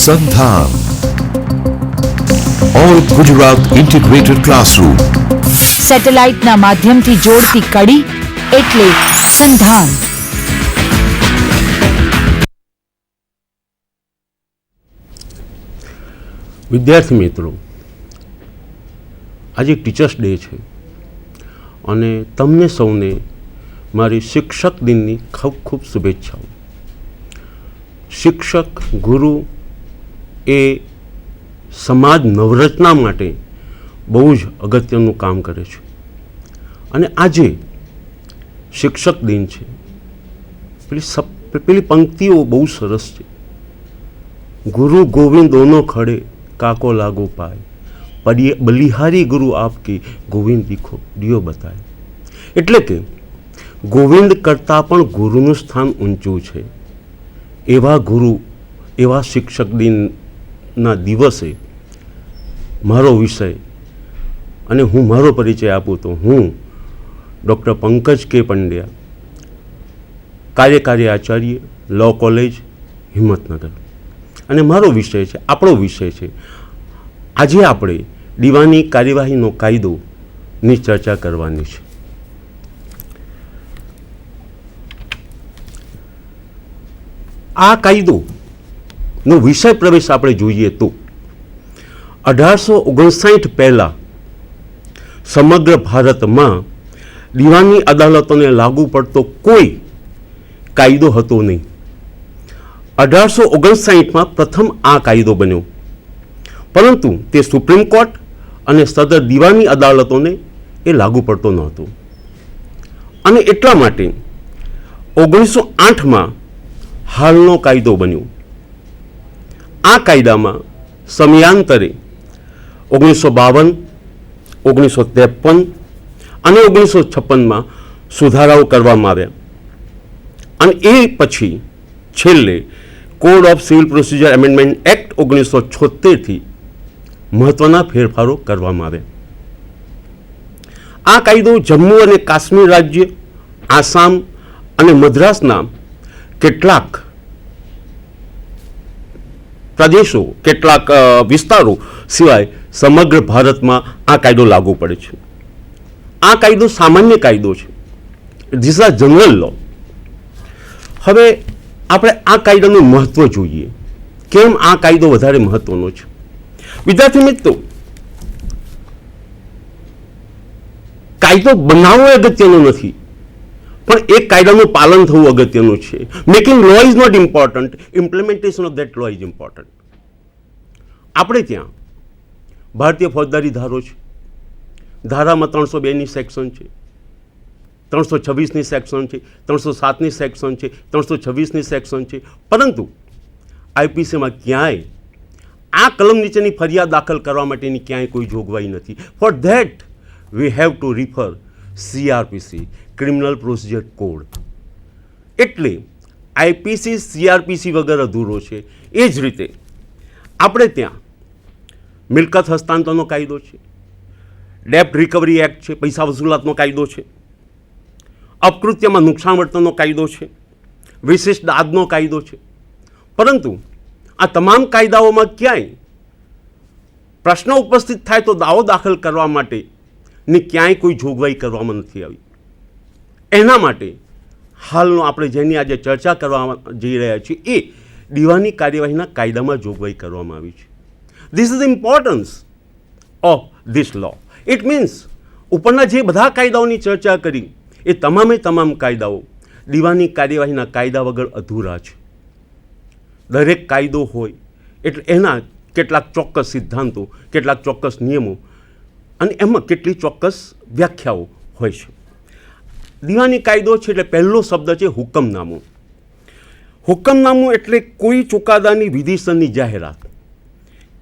સંધાન all Gujarat integrated classroom. સેટેલાઇટના માધ્યમથી જોડતી કડી એટલે સંધાન. વિદ્યાર્થી મિત્રો, આજે ટીચર્સ ડે છે અને તમને સૌને મારી શિક્ષક દિનની ખૂબ ખૂબ શુભેચ્છાઓ. શિક્ષક ગુરુ એ સમાજ નવરચના માટે બહુ જ અગત્યનું કામ કરે છે અને આજે શિક્ષક દિન છે. પેલી પંક્તિઓ બહુ સરસ છે. ગુરુ ગોવિંદ દોનો ખડે કાકો લાગો પાય, બલિહારી ગુરુ આપકી ગોવિંદ દીખો દિયો બતાય. એટલે કે ગોવિંદ કરતાં પણ ગુરુનું સ્થાન ઊંચું છે. એવા ગુરુ, એવા શિક્ષક દિનના દિવસે મારો વિષય અને હું મારો પરિચય આપું તો હું ડૉક્ટર પંકજ કે પંડ્યા, કાર્યકારી આચાર્ય, લો કોલેજ, હિંમતનગર. અને મારો વિષય છે, આપણો વિષય છે, આજે આપણે દીવાની કાર્યવાહીનો કાયદોની ચર્ચા કરવાની છે. આ કાયદોનો વિષય પ્રવેશ આપણે જોઈએ તો 1859 પહેલાં સમગ્ર ભારતમાં દીવાની અદાલતોને લાગુ પડતો કોઈ કાયદો હતો નહીં. 1859માં પ્રથમ આ કાયદો બન્યો, પરંતુ તે સુપ્રીમ કોર્ટ અને સદર દીવાની અદાલતોને એ લાગુ પડતો નહોતો. અને એટલા માટે 1908માં હાલનો કાયદો બન્યો. આ કાયદામાં સમયાંતરે 1952, 1953 અને 1956માં સુધારાઓ કરવામાં આવ્યા અને એ પછી છેલ્લે code of civil procedure amendment act 1976થી મહત્ત્વના ફેરફારો કરવામાં આવ્યા. આ કાયદો જમ્મુ અને કાશ્મીર રાજ્ય, આસામ અને મદ્રાસના કેટલાક પ્રદેશો, કેટલાક વિસ્તારો સિવાય સમગ્ર ભારતમાં આ કાયદો લાગુ પડે છે. આ કાયદો સામાન્ય કાયદો છે. ધીસ આર જનરલ લો. હવે આપણે આ કાયદાનું મહત્ત્વ જોઈએ. કેમ આ કાયદો વધારે મહત્ત્વનો છે? વિદ્યાર્થી મિત્રો, કાયદો બનાવવો અગત્યનો નથી, પણ એક કાયદાનું પાલન થવું અગત્યનું છે. Making law is not important, implementation of that law is important. આપણે ત્યાં ભારતીય ફોજદારી ધારો છે. ધારામાં 302ની સેક્શન છે, 326ની સેક્શન છે, 307ની સેક્શન છે, 326ની સેક્શન છે, પરંતુ આઈપીસીમાં ક્યાંય આ કલમ નીચેની ફરિયાદ દાખલ કરવા માટેની ક્યાંય કોઈ જોગવાઈ નથી. For that we have to refer CRPC, criminal procedure code. એટલે આઈપીસી CRPC વગર અધૂરો છે. એ જ રીતે આપણે ત્યાં મિલકત હસ્તાંતરનો કાયદો છે, ડેપ્ટ રિકવરી એક્ટ છે, પૈસા વસૂલાતનો કાયદો છે, અપકૃત્યમાં નુકસાન વળતરનો કાયદો છે, વિશિષ્ટ દાદનો કાયદો છે. પરંતુ આ તમામ કાયદાઓમાં ક્યાંય પ્રશ્ન ઉપસ્થિત થાય તો દાવો દાખલ કરવા માટેની ક્યાંય કોઈ જોગવાઈ કરવામાં નથી આવી. એના માટે હાલનો આપણે જેની આજે ચર્ચા કરવા જઈ રહ્યા છીએ એ દીવાની કાર્યવાહીના કાયદામાં જોગવાઈ કરવામાં આવી છે. This is the importance of this law. It means ઉપરના જે બધા કાયદાઓની ચર્ચા કરી એ તમામે તમામ કાયદાઓ દીવાની કાર્યવાહીના કાયદા વગર અધૂરા છે. દરેક કાયદો હોય એટલે એના કેટલાક ચોક્કસ સિદ્ધાંતો, કેટલાક ચોક્કસ નિયમો અને એમાં કેટલી ચોક્કસ વ્યાખ્યાઓ હોય છે. દીવાની કાયદો છે એટલે પહેલો શબ્દ છે હુકમનામું. હુકમનામું એટલે કોઈ ચુકાદાની વિધિસરની જાહેરાત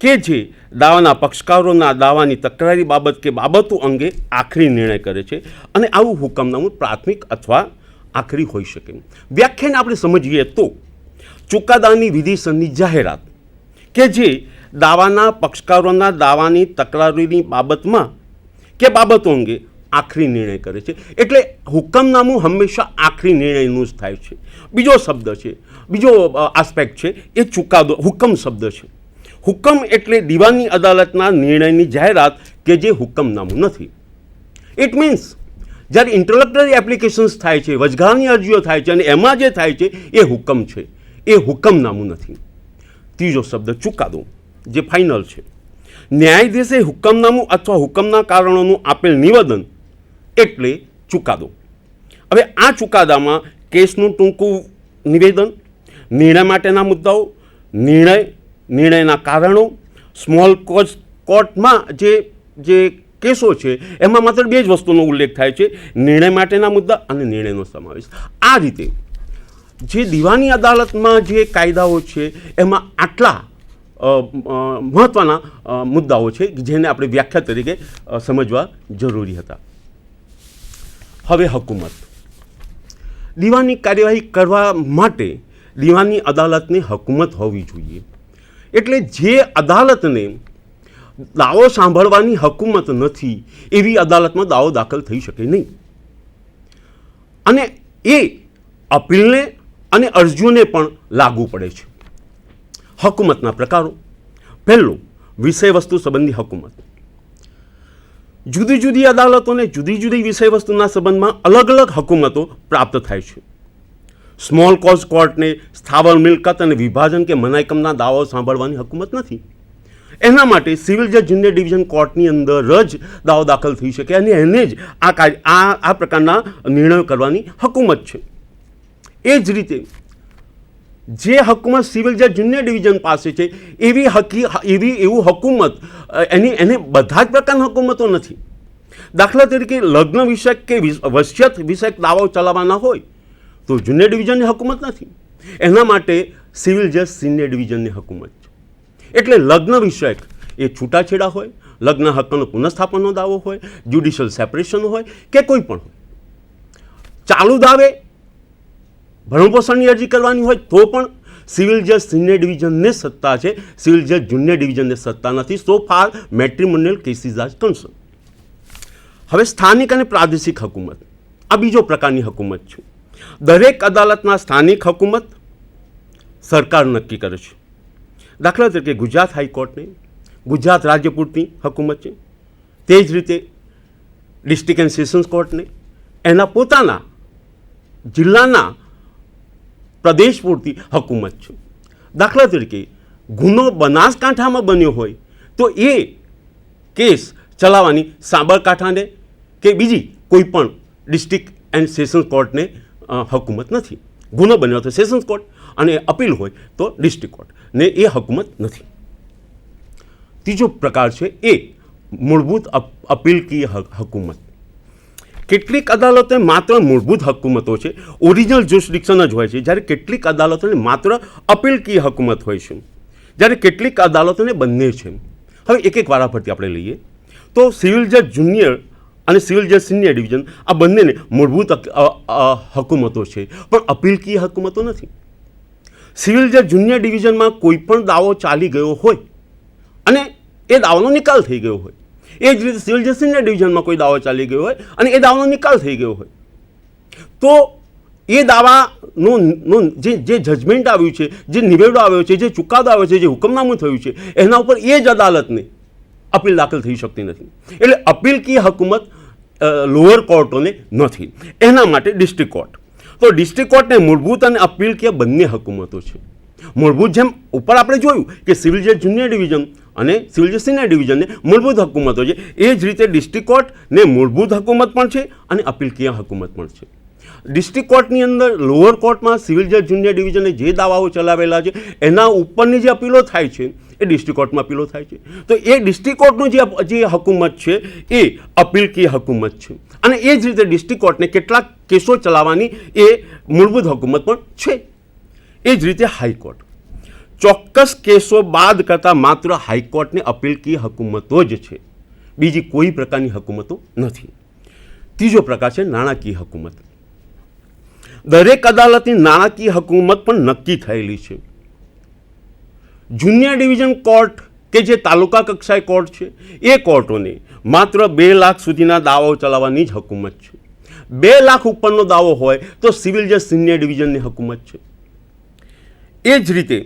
કે જે દાવાના પક્ષકારોના દાવાની તકરારી બાબત કે બાબતો અંગે આખરી નિર્ણય કરે છે. અને આવું હુકમનામું પ્રાથમિક અથવા આખરી હોઈ શકે. વ્યાખ્યાને આપણે સમજીએ તો ચુકાદાની વિધિસરની જાહેરાત કે જે દાવાના પક્ષકારોના દાવાની તકરારીની બાબતમાં કે બાબતો અંગે આખરી નિર્ણય કરે છે. એટલે હુકમનામું હંમેશા આખરી નિર્ણયનું જ થાય છે. બીજો શબ્દ છે, બીજો આસ્પેક્ટ છે એ ચુકાદો, હુકમ શબ્દ છે. હુકમ એટલે દીવાની અદાલતના નિર્ણયની જાહેરાત કે જે હુકમનામું નથી. ઇટ મીન્સ જ્યારે ઇન્ટરલોક્ટરી એપ્લિકેશન્સ થાય છે, વચગાળાની અરજીઓ થાય છે અને એમાં જે થાય છે એ હુકમ છે, એ હુકમનામું નથી. ત્રીજો શબ્દ ચુકાદો, જે ફાઇનલ છે. ન્યાયાધીશે હુકમનામું અથવા હુકમના કારણોનું આપેલ નિવેદન એટલે ચુકાદો. હવે આ ચુકાદામાં કેસનું ટૂંકું નિવેદન, નિર્ણય માટેના મુદ્દાઓ, નિર્ણયના કારણો, સ્મોલ કોઝ કોર્ટમાં જે કેસો છે એમાં માત્ર બે જ વસ્તુનો ઉલ્લેખ થાય છે, નિર્ણય માટેના મુદ્દા અને નિર્ણયનો સમાવેશ. આ રીતે જે દીવાની અદાલતમાં જે કાયદાઓ છે એમાં આટલા મહત્ત્વના મુદ્દાઓ છે જેને આપણે વ્યાખ્યા તરીકે સમજવા જરૂરી હતા. હવે હુકુમત. દીવાની કાર્યવાહી કરવા માટે દીવાની અદાલતની હુકુમત હોવી જોઈએ. એટલે જે અદાલતને દાવો સાંભળવાની હુકુમત નથી એવી અદાલતમાં દાવો દાખલ થઈ શકે નહીં. અને એ અપીલને અને અરજીઓને પણ લાગુ પડે છે. હુકુમતના પ્રકારો. પહેલું, વિષય વસ્તુ સંબંધી હુકુમત. જુદી જુદી અદાલતોને જુદી જુદી વિષય વસ્તુના સંબંધમાં અલગ અલગ હુકુમતો પ્રાપ્ત થાય છે. સ્મોલ કોઝ કોર્ટને સ્થાવર મિલકત અને વિભાજન કે મનાઈકમના દાવાઓ સાંભળવાની હુકુમત નથી. એના માટે સિવિલ જજ જુનિયર ડિવિઝન કોર્ટની અંદર જ દાવો દાખલ થઈ શકે અને એને જ આ પ્રકારના નિર્ણયો કરવાની હુકુમત છે. એ જ રીતે જે હુકુમત સિવિલ જજ જુનિયર ડિવિઝન પાસે છે એવું હુકુમત એને બધા જ પ્રકારના હુકુમતો નથી. દાખલા તરીકે લગ્ન વિષયક કે વસિયત વિષયક દાવાઓ ચલાવવાના હોય તો જુનિયર ડિવિઝનની હુકુમત નથી. એના માટે સિવિલ જજ સિનિયર ડિવિઝનની હુકુમત છે. એટલે લગ્ન વિષયક એ છૂટાછેડા હોય, લગ્ન હક્કનો પુનઃસ્થાપનનો દાવો હોય, જ્યુડિશિયલ સેપરેશન હોય કે કોઈ પણ હોય, ચાલુ દાવે ભરણપોષણની અરજી કરવાની હોય તો પણ સિવિલ જજ સિનિયર ડિવિઝનને સત્તા છે, સિવિલ જજ જુનિયર ડિવિઝનને સત્તા નથી. સો far matrimonial cases R concern. હવે સ્થાનિક અને પ્રાદેશિક હુકુમત, આ બીજો પ્રકારની હુકુમત છે. દરેક અદાલતના સ્થાનિક હુકુમત સરકાર નક્કી કરે છે. દાખલા તરીકે ગુજરાત હાઈકોર્ટને ગુજરાત રાજ્ય પૂરતી હુકુમત છે. તે જ રીતે ડિસ્ટ્રિક્ટ એન્ડ સેશન્સ કોર્ટને એના પોતાના જિલ્લાના પ્રદેશ પૂરતી હુકુમત છે. દાખલા તરીકે ગુનો બનાસકાંઠામાં બન્યો હોય તો એ કેસ ચલાવવાની સાબરકાંઠાને કે બીજી કોઈ પણ ડિસ્ટ્રિક્ટ એન્ડ સેશન્સ કોર્ટને હુકુમત નથી. ગુનો બન્યો તો સેશન્સ કોર્ટ અને અપીલ હોય તો ડિસ્ટ્રિક્ટ કોર્ટ ને એ હુકુમત નથી. ત્રીજો પ્રકાર છે એ મૂળભૂત અપીલ કી હુકુમત. કેટલીક અદાલતોને માત્ર મૂળભૂત હુકુમતો છે, ઓરિજિનલ જ્યુરિસ્ડિક્શન જ હોય છે, જ્યારે કેટલીક અદાલતોને માત્ર અપીલ કી હુકુમત હોય છે, જ્યારે કેટલીક અદાલતોને બંને છે. હવે એક એક વારાફરતી આપણે લઈએ તો સિવિલ જજ જુનિયર અને સિવિલ જજ સિનિયર ડિવિઝન આ બંનેને મૂળભૂત હુકુમતો છે પણ અપીલ કી હુકુમતો નથી. સિવિલ જજ જુનિયર ડિવિઝનમાં કોઈ પણ દાવો ચાલી ગયો હોય અને એ દાવાનો નિકાલ થઈ ગયો હોય, એ જ રીતે સિવિલ જજ સિનિયર ડિવિઝનમાં કોઈ દાવો ચાલી ગયો હોય અને એ દાવાનો નિકાલ થઈ ગયો હોય તો એ દાવાનો જે જજમેન્ટ આવ્યું છે, જે નિવેડો આવ્યો છે, જે ચુકાદો આવ્યો છે, જે હુકમનામું થયું છે એના ઉપર એ જ અદાલતને અપીલ દાખલ થઈ શકતી નથી. એટલે અપીલ કી હુકુમત લોઅર કોર્ટોને નથી. એના માટે ડિસ્ટ્રિક્ટ કોર્ટ. તો ડિસ્ટ્રિક્ટ કોર્ટને મૂળભૂત અને અપીલ કી બંને હુકુમતો છે. મૂળભૂત જેમ ઉપર આપણે જોયું કે સિવિલ જજ જુનિયર ડિવિઝન અને સિવિલ જજ સિનિયર ડિવિઝનને મૂળભૂત હુકુમતો છે, એ જ રીતે ડિસ્ટ્રિક્ટ કોર્ટને મૂળભૂત હુકુમત પણ છે અને અપીલ કી હુકુમત પણ છે. ડિસ્ટ્રિક્ટ કોર્ટની અંદર લોઅર કોર્ટમાં સિવિલ જજ જુનિયર ડિવિઝને જે દાવાઓ ચલાવેલા છે એના ઉપરની જે અપીલો થાય છે એ ડિસ્ટ્રિક્ટ કોર્ટમાં અપીલો થાય છે. તો એ ડિસ્ટ્રિક્ટ કોર્ટનું જે હુકુમત છે એ અપીલ કી હુકુમત છે અને એ જ રીતે ડિસ્ટ્રિક્ટ કોર્ટને કેટલાક કેસો ચલાવવાની એ મૂળભૂત હુકુમત પણ છે. એ જ રીતે હાઈકોર્ટ ચોક્કસ કેસો બાદ કરતાં માત્ર હાઈકોર્ટને અપીલ કી હુકુમતો જ છે, બીજી કોઈ પ્રકારની હુકુમતો નથી. ત્રીજો પ્રકાર છે નાણાકીય હુકુમત. દરેક અદાલતની નાણાકીય હુકુમત પણ નક્કી થયેલી છે. જુનિયર ડિવિઝન કોર્ટ કે જે તાલુકા કક્ષાએ કોર્ટ છે એ કોર્ટોને માત્ર 2 લાખ સુધીના દાવાઓ ચલાવવાની જ હકુમત છે. 2 લાખ ઉપરનો દાવો હોય તો સિવિલ જજ સિનિયર ડિવિઝનની હકુમત છે. એ જ રીતે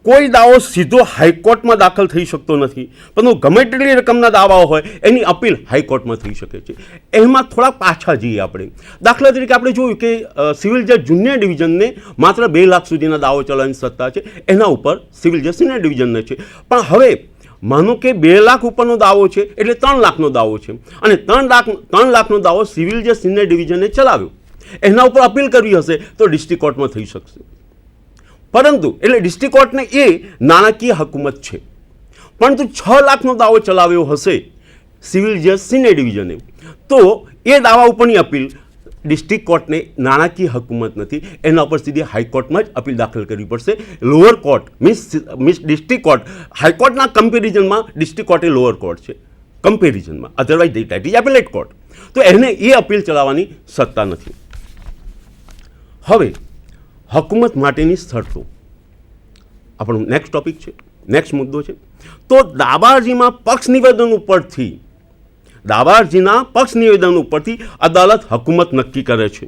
કોઈ દાવો સીધો હાઈકોર્ટમાં દાખલ થઈ શકતો નથી, પરંતુ ગમે તેટલી રકમના દાવાઓ હોય એની અપીલ હાઈકોર્ટમાં થઈ શકે છે. એમાં થોડા પાછા જઈએ આપણે. દાખલા તરીકે આપણે જોયું કે સિવિલ જજ જુનિયર ડિવિઝનને માત્ર 2 લાખ સુધીના દાવો ચલાવવાની સત્તા છે, એના ઉપર સિવિલ જજ સિનિયર ડિવિઝનને છે. પણ હવે માનો કે 2 લાખ ઉપરનો દાવો છે એટલે 3 લાખનો દાવો છે અને 3 લાખનો દાવો સિવિલ જજ સિનિયર ડિવિઝને ચલાવ્યો, એના ઉપર અપીલ કરવી હશે તો ડિસ્ટ્રિક્ટ કોર્ટમાં થઈ શકશે. પરંતુ એટલે ડિસ્ટ્રિક્ટ કોર્ટને એ નાણાકીય હકુમત છે. પરંતુ 6 લાખનો દાવો ચલાવ્યો હશે સિવિલ જજ સિનિયર ડિવિઝને, તો એ દાવા ઉપરની અપીલ ડિસ્ટ્રિક્ટ કોર્ટને નાણાકીય હકુમત નથી, એના ઉપર સીધી હાઈકોર્ટમાં જ અપીલ દાખલ કરવી પડશે. Lower court means district court, હાઈકોર્ટના કમ્પેરિઝનમાં ડિસ્ટ્રિક્ટ કોર્ટ એ લોઅર કોર્ટ છે કમ્પેરિઝનમાં, otherwise that is appellate court. તો એને એ અપીલ ચલાવવાની સત્તા નથી. હવે હકુમત માટેની શરતો આપણો નેક્સ્ટ ટોપિક છે, નેક્સ્ટ મુદ્દો છે. તો દાવા અરજીમાં પક્ષ નિવેદન ઉપરથી અદાલત હકુમત નક્કી કરે છે,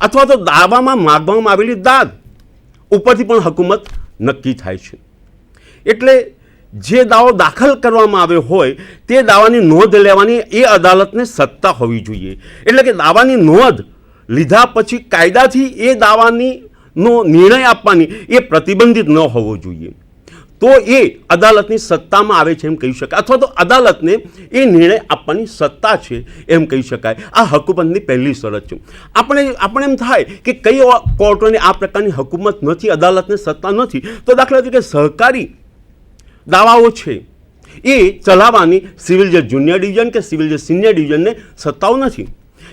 અથવા તો દાવામાં માગવામાં આવેલી દાદ ઉપરથી પણ હકુમત નક્કી થાય છે. એટલે જે દાવો દાખલ કરવામાં આવ્યો હોય તે દાવાની નોંધ લેવાની એ અદાલતને સત્તા હોવી જોઈએ. એટલે કે દાવાની નોંધ લીધા પછી કાયદાથી એ દાવાની નો નિર્ણય આપવાની એ પ્રતિબંધિત ન હોવો જોઈએ. તો એ અદાલતની સત્તામાં આવે છે એમ કહી શકાય, અથવા તો અદાલતને એ નિર્ણય આપવાની સત્તા છે એમ કહી શકાય. આ હકુમતની પહેલી શરત છે. આપણે એમ થાય કે કઈ કોર્ટોને આ પ્રકારની હકુમત નથી, અદાલતને સત્તા નથી. તો દાખલા તરીકે સહકારી દાવાઓ છે એ ચલાવવાની સિવિલ જજ જુનિયર ડિવિઝન કે સિવિલ જજ સિનિયર ડિવિઝનને સત્તાઓ નથી.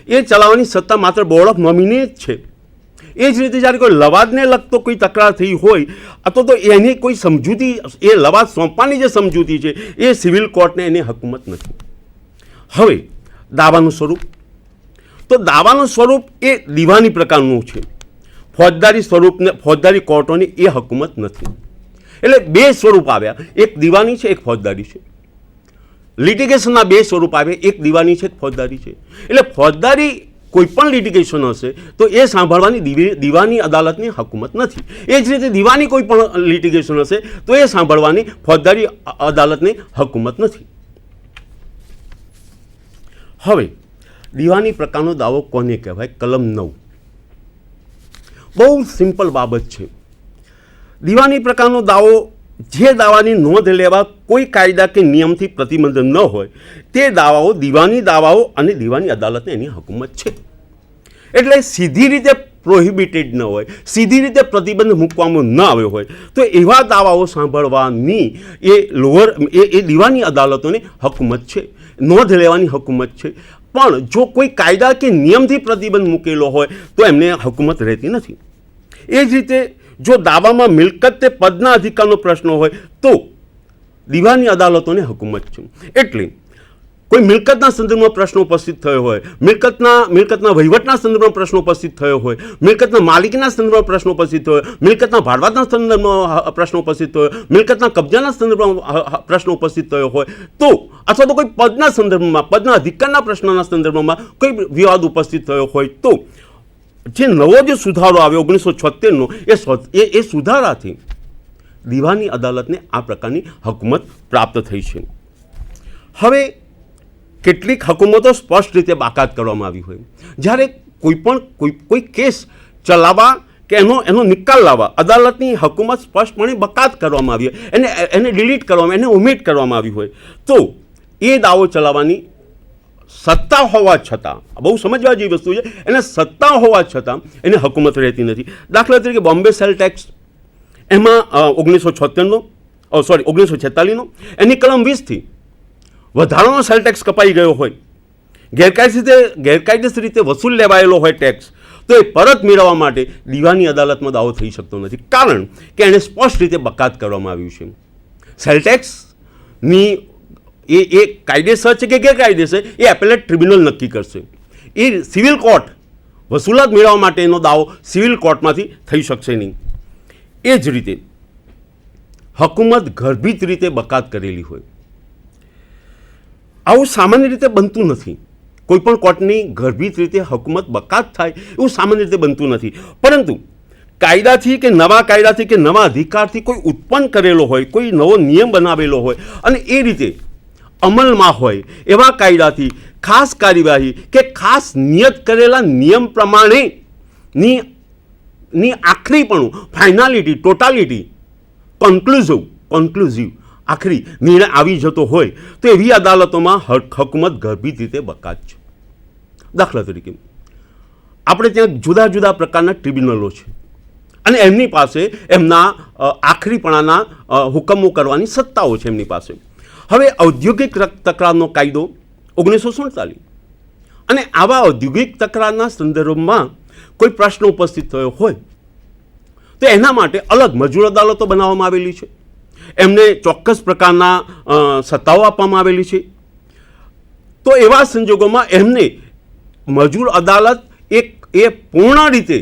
એ ચલાવવાની સત્તા માત્ર બોર્ડ ઓફ નોમિની જ છે. એ જ રીતે જ્યારે કોઈ લવાદને લગતો કોઈ તકરાર થઈ હોય અથવા તો એની કોઈ સમજૂતી, એ લવાદ સોંપવાની જે સમજૂતી છે એ સિવિલ કોર્ટને એની હકુમત નથી. હવે દાવાનું સ્વરૂપ, તો દાવાનું સ્વરૂપ એ દીવાની પ્રકારનું છે. ફોજદારી કોર્ટોની એ હકુમત નથી. એટલે 2 સ્વરૂપ આવ્યા, એક દીવાની છે, એક ફોજદારી છે. લિટિગેશનના 2 સ્વરૂપ આવ્યા, એક દીવાની છે, એક ફોજદારી છે. એટલે ફોજદારી કોઈ પણ લિટિગેશન હશે તો એ સાંભળવાની દીવાની અદાલતની હકુમત નથી. એ જ રીતે દીવાની કોઈ પણ લિટિગેશન હશે તો એ સાંભળવાની ફોજદારી અદાલતની હકુમત નથી. હવે દીવાની પ્રકારનો દાવો કોને કહેવાય? કલમ 9. બહુ સિમ્પલ બાબત છે. દીવાની પ્રકારનો દાવો જે દાવાની નોંધ લેવા કોઈ કાયદા કે નિયમથી પ્રતિબંધ ન હોય તે દાવાઓ દીવાની દાવાઓ અને દીવાની અદાલતને એની હકુમત છે. એટલે સીધી રીતે પ્રોહિબિટેડ ન હોય, સીધી રીતે પ્રતિબંધ મૂકવામાં ન આવ્યો હોય તો એવા દાવાઓ સાંભળવાની એ દીવાની અદાલતોની હકુમત છે, નોંધ લેવાની હકુમત છે. પણ જો કોઈ કાયદા કે નિયમથી પ્રતિબંધ મૂકેલો હોય તો એમને હકુમત રહેતી નથી. એ જ રીતે જો દાવામાં મિલકત તે પદના અધિકારનો પ્રશ્ન હોય તો દીવાની અદાલતોને હકુમત છે. એટલે કોઈ મિલકતના સંદર્ભમાં પ્રશ્ન ઉપસ્થિત થયો હોય, મિલકતના વહીવટના સંદર્ભમાં પ્રશ્ન ઉપસ્થિત થયો હોય, મિલકતના માલિકીના સંદર્ભમાં પ્રશ્ન ઉપસ્થિત થયો હોય, મિલકતના ભાડવાતના સંદર્ભમાં પ્રશ્ન ઉપસ્થિત થયો હોય, મિલકતના કબજાના સંદર્ભમાં પ્રશ્ન ઉપસ્થિત થયો હોય તો, અથવા તો કોઈ પદના સંદર્ભમાં, પદના અધિકારના પ્રશ્નના સંદર્ભમાં કોઈ વિવાદ ઉપસ્થિત થયો હોય તો જે નવો જે સુધારો આવ્યો 1976નો એ સુધારાથી દીવાની અદાલતને આ પ્રકારની હકુમત પ્રાપ્ત થઈ છે. હવે કેટલીક હકુમતો સ્પષ્ટ રીતે બાકાત કરવામાં આવી હોય. જ્યારે કોઈ કેસ ચલાવવા કે એનો નિકાલ લાવવા અદાલતની હકુમત સ્પષ્ટપણે બાકાત કરવામાં આવી હોય, એને ડિલીટ કરવામાં, એને ઓમિટ કરવામાં આવી હોય તો એ દાવો ચલાવવાની સત્તા હોવા છતાં, બહુ સમજવા જેવી વસ્તુ છે, એને સત્તા હોવા છતાં એને હકુમત રહેતી નથી. દાખલા તરીકે બોમ્બે સેલ ટેક્સ, એમાં 1946નો એની કલમ 20થી વધારાનો સેલ ટેક્સ કપાઈ ગયો હોય, ગેરકાયદેસર રીતે વસૂલ લેવાયેલો હોય ટેક્સ, તો એ પરત મેળવવા માટે દીવાની અદાલતમાં દાવો થઈ શકતો નથી, કારણ કે એને સ્પષ્ટ રીતે બાકાત કરવામાં આવ્યું છે. સેલ ટેક્સની એ કાયદેસર છે કે ગેરકાયદેસર એ એપેલેટ ટ્રિબ્યુનલ નક્કી કરશે. એ સિવિલ કોર્ટ વસૂલાત મેળવવા માટેનો દાવો સિવિલ કોર્ટમાંથી થઈ શકશે નહીં. એ જ રીતે હકુમત ગર્ભિત રીતે બકાત કરેલી હોય. આવું સામાન્ય રીતે બનતું નથી. કોઈ પણ કોર્ટની ગર્ભિત રીતે હકુમત બકાત થાય એવું સામાન્ય રીતે બનતું નથી. પરંતુ કાયદાથી કે નવા કાયદાથી કે નવા અધિકારથી કોઈ ઉત્પન્ન કરેલો હોય, કોઈ નવો નિયમ બનાવેલો હોય અને એ રીતે અમલમાં હોય એવા કાયદાથી ખાસ કાર્યવાહી કે ખાસ નિયત કરેલા નિયમ પ્રમાણેની આખરીપણું, ફાઇનાલિટી, ટોટાલિટી, કોન્ક્લુઝિવ આખરી નિર્ણય આવી જતો હોય તો એવી અદાલતોમાં હકુમત ગર્ભિત રીતે બકાત છે. દાખલા તરીકે આપણે ત્યાં જુદા જુદા પ્રકારના ટ્રિબ્યુનલો છે અને એમની પાસે એમના આખરીપણાના હુકમો કરવાની સત્તાઓ છે એમની પાસે. હવે ઔદ્યોગિક તકરારનો કાયદો 1947 અને આવા ઔદ્યોગિક તકરારના સંદર્ભમાં કોઈ પ્રશ્ન ઉપસ્થિત થયો હોય તો એના માટે અલગ મજૂર અદાલતો બનાવવામાં આવેલી છે. એમને ચોક્કસ પ્રકારના સત્તાઓ આપવામાં આવેલી છે. તો એવા સંજોગોમાં એમને મજૂર અદાલત એ પૂર્ણ રીતે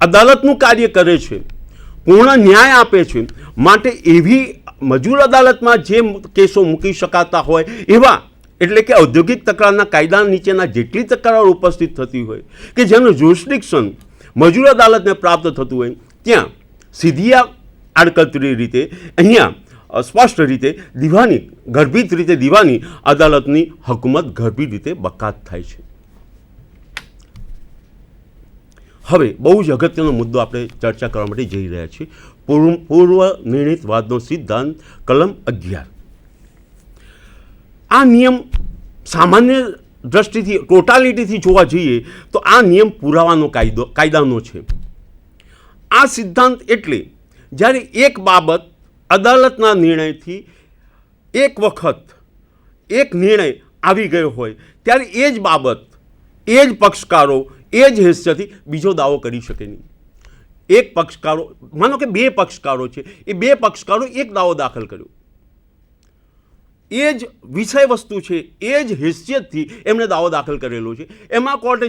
અદાલતનું કાર્ય કરે છે, પૂર્ણ ન્યાય આપે છે. માટે એવી મજૂર અદાલતમાં જે કેસો મૂકી શકાતા હોય એવા, એટલે કે ઔદ્યોગિક તકરારના કાયદા નીચેના જેટલી તકરારો ઉપસ્થિત થતી હોય કે જેનું જ્યુરિસ્ડિક્શન મજૂર અદાલતને પ્રાપ્ત થતું હોય ત્યાં સીધી આડકતરી રીતે અહીંયા સ્પષ્ટ રીતે દીવાની, ગર્ભિત રીતે દીવાની અદાલતની હકુમત ગર્ભિત રીતે બકાત થાય છે. હવે બહુ જ અગત્યનો મુદ્દો આપણે ચર્ચા કરવા માટે જઈ રહ્યા છીએ. પૂર્વ નિર્ણિત વાદનો સિદ્ધાંત કલમ 11. આ નિયમ સામાન્ય દ્રષ્ટિથી, ટોટાલિટીથી જોવા જઈએ તો આ નિયમ પુરાવાનો કાયદાનો છે. આ સિદ્ધાંત એટલે જ્યારે એક બાબત અદાલતના નિર્ણયથી એક વખત એક નિર્ણય આવી ગયો હોય ત્યારે એ જ બાબત, એ જ પક્ષકારો એ જ હેસિયતથી બીજો દાવો કરી શકે નહીં. એક પક્ષકારો, માનો કે બે પક્ષકારો છે, એ બે પક્ષકારો એક દાવો દાખલ કર્યો, એ જ વિષય વસ્તુ છે, એ જ હેસિયતથી એમણે દાવો દાખલ કરેલો છે. એમાં કોર્ટે